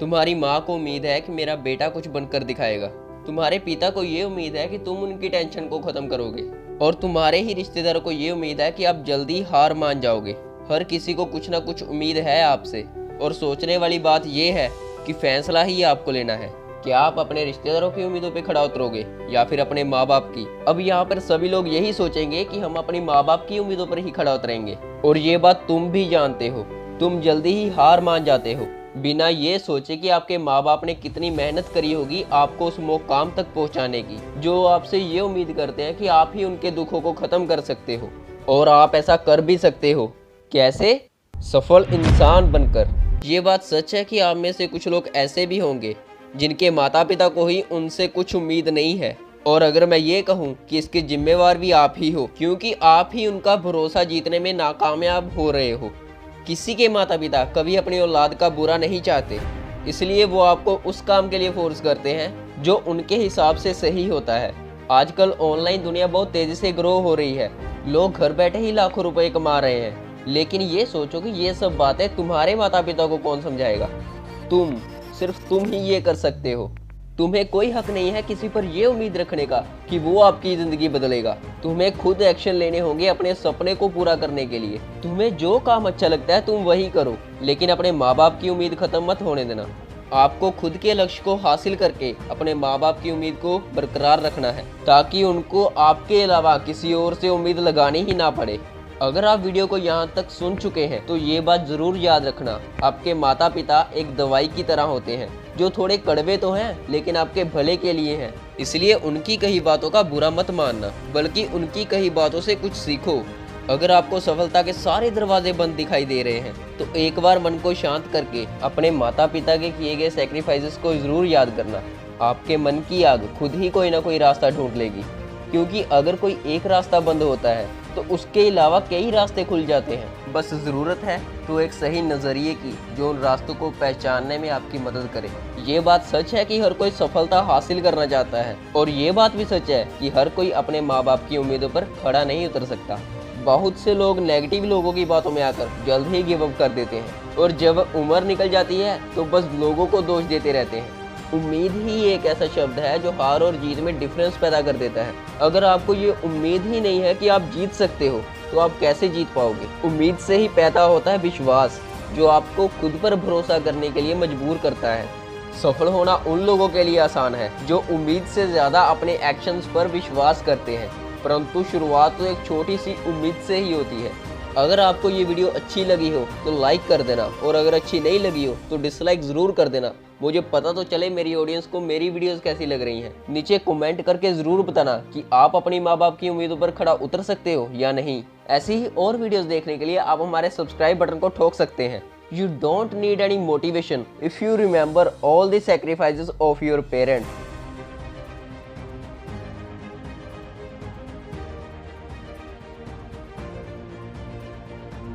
तुम्हारी माँ को उम्मीद है कि मेरा बेटा कुछ बनकर दिखाएगा। तुम्हारे पिता को ये उम्मीद है कि तुम उनकी टेंशन को खत्म करोगे। और तुम्हारे ही रिश्तेदारों को ये उम्मीद है कि आप जल्दी हार मान जाओगे। हर किसी को कुछ ना कुछ उम्मीद है आपसे। और सोचने वाली बात यह है कि फैसला ही आपको लेना है। क्या आप अपने रिश्तेदारों की उम्मीदों पे खड़ा उतरोगे या फिर अपने माँ बाप की। अब यहाँ पर सभी लोग यही सोचेंगे कि हम अपनी माँ बाप की उम्मीदों पर ही खड़ा उतरेंगे। और ये बात तुम भी जानते हो। तुम जल्दी ही हार मान जाते हो, बिना ये सोचे कि आपके माँ बाप ने कितनी मेहनत करी होगी आपको उस मुकाम तक पहुँचाने की, जो आपसे ये उम्मीद करते हैं कि आप ही उनके दुखों को ख़त्म कर सकते हो। और आप ऐसा कर भी सकते हो। कैसे? सफल इंसान बनकर। ये बात सच है कि आप में से कुछ लोग ऐसे भी होंगे जिनके माता पिता को ही उनसे कुछ उम्मीद नहीं है। और अगर मैं ये कहूँ कि इसके जिम्मेवार भी आप ही हो, क्योंकि आप ही उनका भरोसा जीतने में नाकामयाब हो रहे हो। किसी के माता पिता कभी अपनी औलाद का बुरा नहीं चाहते, इसलिए वो आपको उस काम के लिए फोर्स करते हैं जो उनके हिसाब से सही होता है। आजकल ऑनलाइन दुनिया बहुत तेज़ी से ग्रो हो रही है। लोग घर बैठे ही लाखों रुपए कमा रहे हैं। लेकिन ये सोचो कि ये सब बातें तुम्हारे माता पिता को कौन समझाएगा। सिर्फ तुम ही ये कर सकते हो। तुम्हें कोई हक नहीं है किसी पर यह उम्मीद रखने का कि वो आपकी ज़िंदगी बदलेगा। तुम्हें खुद एक्शन लेने होंगे अपने सपने को पूरा करने के लिए। तुम्हें जो काम अच्छा लगता है तुम वही करो, लेकिन अपने माँ बाप की उम्मीद ख़त्म मत होने देना। आपको खुद के लक्ष्य को हासिल करके अपने माँ बाप की उम्मीद को बरकरार रखना है, ताकि उनको आपके अलावा किसी और से उम्मीद लगानी ही ना पड़े। अगर आप वीडियो को यहाँ तक सुन चुके हैं तो ये बात ज़रूर याद रखना, आपके माता पिता एक दवाई की तरह होते हैं, जो थोड़े कड़वे तो हैं लेकिन आपके भले के लिए हैं। इसलिए उनकी कही बातों का बुरा मत मानना, बल्कि उनकी कही बातों से कुछ सीखो। अगर आपको सफलता के सारे दरवाजे बंद दिखाई दे रहे हैं तो एक बार मन को शांत करके अपने माता पिता के किए गए सेक्रीफाइसेस को ज़रूर याद करना। आपके मन की आग खुद ही कोई ना कोई रास्ता ढूंढ लेगी, क्योंकि अगर कोई एक रास्ता बंद होता है तो उसके अलावा कई रास्ते खुल जाते हैं। बस ज़रूरत है तो एक सही नज़रिए की, जो उन रास्तों को पहचानने में आपकी मदद करे। ये बात सच है कि हर कोई सफलता हासिल करना चाहता है, और ये बात भी सच है कि हर कोई अपने माँ बाप की उम्मीदों पर खड़ा नहीं उतर सकता। बहुत से लोग नेगेटिव लोगों की बातों में आकर जल्द ही गिव अप कर देते हैं, और जब उम्र निकल जाती है तो बस लोगों को दोष देते रहते हैं। उम्मीद ही एक ऐसा शब्द है जो हार और जीत में डिफरेंस पैदा कर देता है। अगर आपको ये उम्मीद ही नहीं है कि आप जीत सकते हो तो आप कैसे जीत पाओगे। उम्मीद से ही पैदा होता है विश्वास, जो आपको खुद पर भरोसा करने के लिए मजबूर करता है। सफल होना उन लोगों के लिए आसान है जो उम्मीद से ज़्यादा अपने एक्शंस पर विश्वास करते हैं, परंतु शुरुआत तो एक छोटी सी उम्मीद से ही होती है। अगर आपको ये वीडियो अच्छी लगी हो तो लाइक कर देना, और अगर अच्छी नहीं लगी हो तो डिसलाइक ज़रूर कर देना। मुझे पता तो चले मेरी ऑडियंस को मेरी वीडियोस कैसी लग रही हैं। नीचे कमेंट करके ज़रूर बताना कि आप अपनी माँ बाप की उम्मीदों पर खड़ा उतर सकते हो या नहीं। ऐसी ही और वीडियोस देखने के लिए आप हमारे सब्सक्राइब बटन को ठोक सकते हैं। You don't need any motivation if you remember all the sacrifices of your parents.